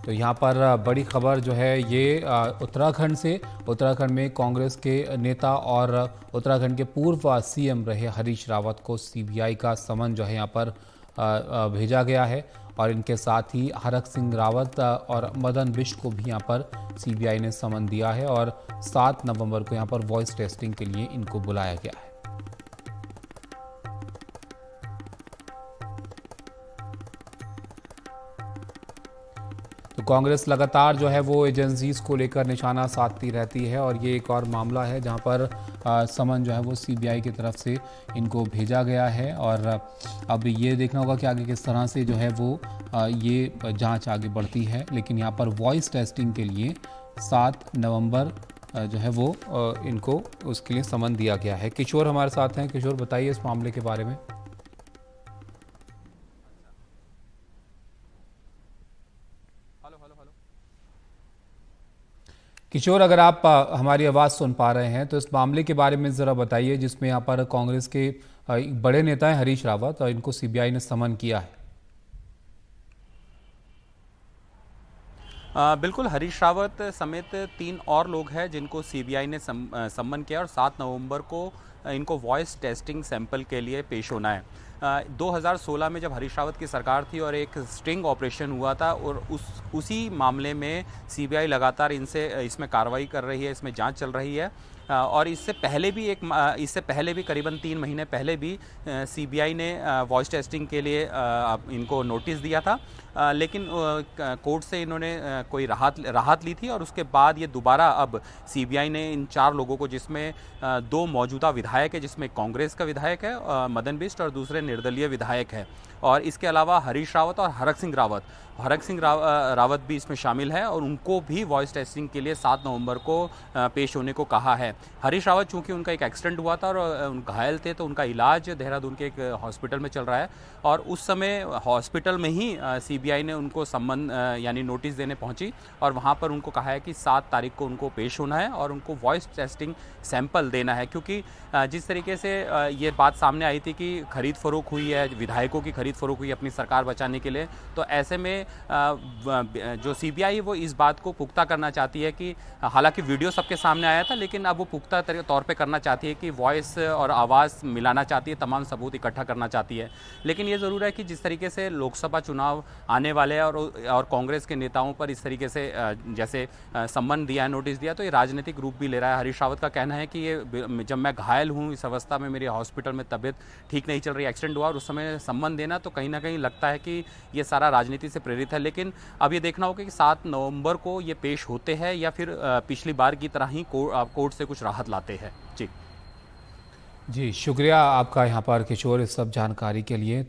तो यहाँ पर बड़ी खबर जो है ये उत्तराखंड से। उत्तराखंड में कांग्रेस के नेता और उत्तराखंड के पूर्व सीएम रहे हरीश रावत को सीबीआई का समन जो है यहाँ पर भेजा गया है और इनके साथ ही हरक सिंह रावत और मदन बिष्ट को भी यहाँ पर सीबीआई ने समन दिया है और 7 नवंबर को यहाँ पर वॉइस टेस्टिंग के लिए इनको बुलाया गया है। तो कांग्रेस लगातार जो है वो एजेंसीज को लेकर निशाना साधती रहती है और ये एक और मामला है जहां पर समन जो है वो सीबीआई की तरफ से इनको भेजा गया है और अब ये देखना होगा कि आगे किस तरह से जो है वो ये जांच आगे बढ़ती है। लेकिन यहाँ पर वॉइस टेस्टिंग के लिए 7 नवंबर जो है वो इनको उसके लिए समन दिया गया है। किशोर हमारे साथ हैं। किशोर, बताइए इस मामले के बारे में। किशोर, अगर आप हमारी आवाज़ सुन पा रहे हैं तो इस मामले के बारे में ज़रा बताइए जिसमें यहाँ पर कांग्रेस के एक बड़े नेता हैं हरीश रावत और इनको सीबीआई ने समन किया है। बिल्कुल, हरीश रावत समेत 3 और लोग हैं जिनको सीबीआई ने सम्मन किया और 7 नवंबर को इनको वॉइस टेस्टिंग सैंपल के लिए पेश होना है। 2016 में जब हरीश रावत की सरकार थी और एक स्टिंग ऑपरेशन हुआ था और उसी मामले में सीबीआई लगातार इसमें कार्रवाई कर रही है, इसमें जांच चल रही है। और इससे पहले भी करीबन 3 महीने पहले भी सीबीआई ने वॉइस टेस्टिंग के लिए इनको नोटिस दिया था, लेकिन कोर्ट से इन्होंने कोई राहत ली थी और उसके बाद ये दोबारा अब सीबीआई ने इन 4 लोगों को, जिसमें 2 मौजूदा विधायक है, जिसमें कांग्रेस का विधायक है मदन बिष्ट और दूसरे निर्दलीय विधायक है, और इसके अलावा हरीश रावत और हरक सिंह रावत भी इसमें शामिल है और उनको भी वॉइस टेस्टिंग के लिए 7 नवंबर को पेश होने को कहा है। हरीश रावत चूंकि उनका एक एक्सीडेंट हुआ था और घायल थे, तो उनका इलाज देहरादून के एक हॉस्पिटल में चल रहा है और उस समय हॉस्पिटल में ही सीबीआई ने उनको सम्मन यानी नोटिस देने पहुंची और वहां पर उनको कहा है कि 7 तारीख को उनको पेश होना है और उनको वॉइस टेस्टिंग सैंपल देना है, क्योंकि जिस तरीके से ये बात सामने आई थी कि खरीद फरोख्त हुई है, विधायकों की खरीद फरोख्त हुई अपनी सरकार बचाने के लिए, तो ऐसे में जो सीबीआई वो इस बात को पुख्ता करना चाहती है कि हालांकि वीडियो सबके सामने आया था, लेकिन अब वो पुख्ता तौर पे करना चाहती है कि वॉइस और आवाज़ मिलाना चाहती है, तमाम सबूत इकट्ठा करना चाहती है। लेकिन ये ज़रूर है कि जिस तरीके से लोकसभा चुनाव आने वाले हैं और कांग्रेस के नेताओं पर इस तरीके से जैसे सम्मन दिया है, नोटिस दिया, तो ये राजनीतिक रूप भी ले रहा है। हरीश रावत का कहना है कि ये जब मैं घायल हूँ, इस अवस्था में मेरी हॉस्पिटल में तबीयत ठीक नहीं चल रही, एक्सीडेंट हुआ और उस समय सम्मन देना, तो कहीं ना कहीं लगता है कि ये सारा राजनीति से प्रेरित है। लेकिन अब ये देखना होगा कि 7 नवंबर को ये पेश होते हैं या फिर पिछली बार की तरह ही कोर्ट से कुछ राहत लाते हैं। जी जी, शुक्रिया आपका यहाँ पर किशोर इस सब जानकारी के लिए। तो